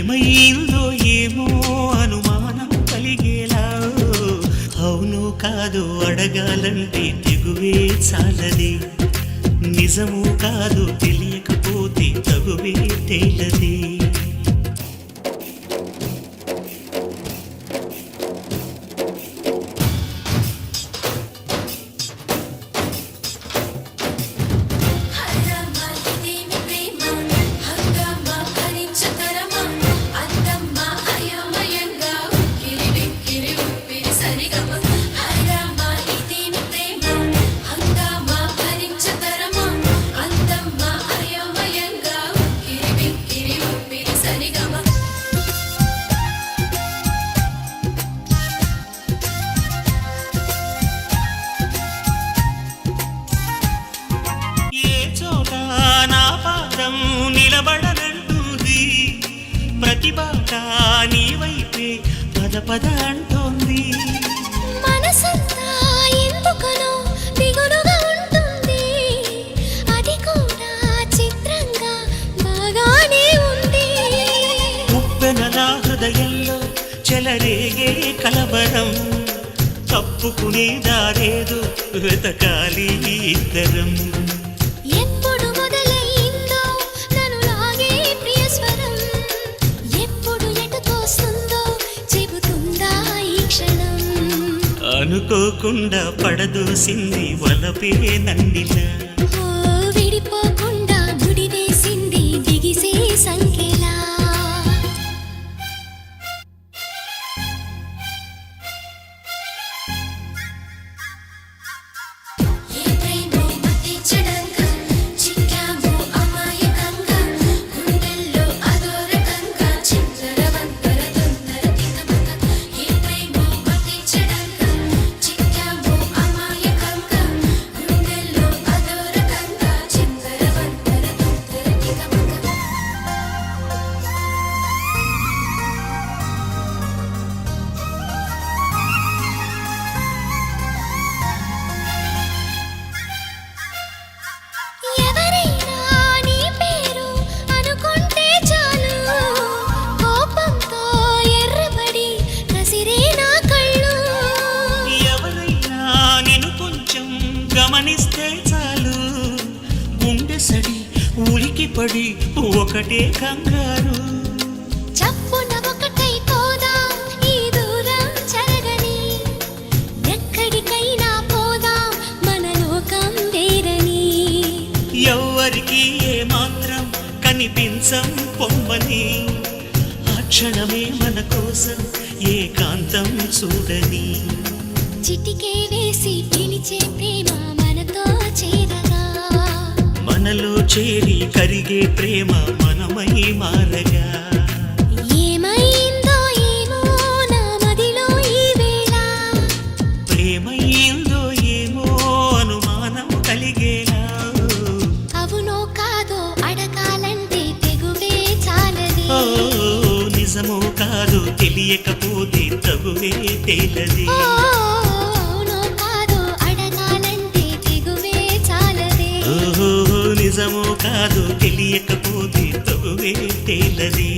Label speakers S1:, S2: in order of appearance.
S1: ఏమైందో ఏమో అనుమానం కలిగేలా అవును కాదు అడగాలంటే తెగువే చాలది నిజము కాదు తెలియకపోతే తగువే తేలది నిలబడనంటుంది ప్రతిభాట నీ వైపే పద పద అంటోంది
S2: మనసంతా ఎందుకనో దిగులుగా ఉంటుంది అది కూడా చిత్రంగా బాగానే ఉంది
S1: ఉప్పెనలా హృదయంలో చెలరేగే కలవరం తప్పుకునే దారేదో వెతకాలి ఇద్దరం అనుకోకుండా పడదోసింది వలపే నన్నిలా
S2: విడిపోకుండా ముడివేసింది బిగిసే సంఖ్యలా
S1: గమనిస్తే చాలు గుండె సడి ఉలికి పడి ఒకటే కంగారు
S2: చప్పున ఒకటై పోదా ఈ దూరం చెరగని ఎక్కడికైనా పోదా మన లోకం వేరని
S1: ఎవ్వరికి ఏ మాత్రం కనిపించం పొమ్మని ఆ క్షణమే మన కోసం ఏకాంతం చూడని
S2: చిటికే వేసి పిలిచే ప్రేమ మనతో చేరగా
S1: మనలో చేరి కరిగే ప్రేమ మనమై మారగా
S2: ఏమైందో ఏమో నా మదిలో ఈ వేళ
S1: ప్రేమైందో ఏమో అనుమానం కలిగేలా
S2: అవునో కాదో అడగాలంటే తెగువే చాలది
S1: నిజమో కాదు తెలియకపోతే తగువే తేలది నిజమో కాదు తెలియకపోతే తగువే తేలది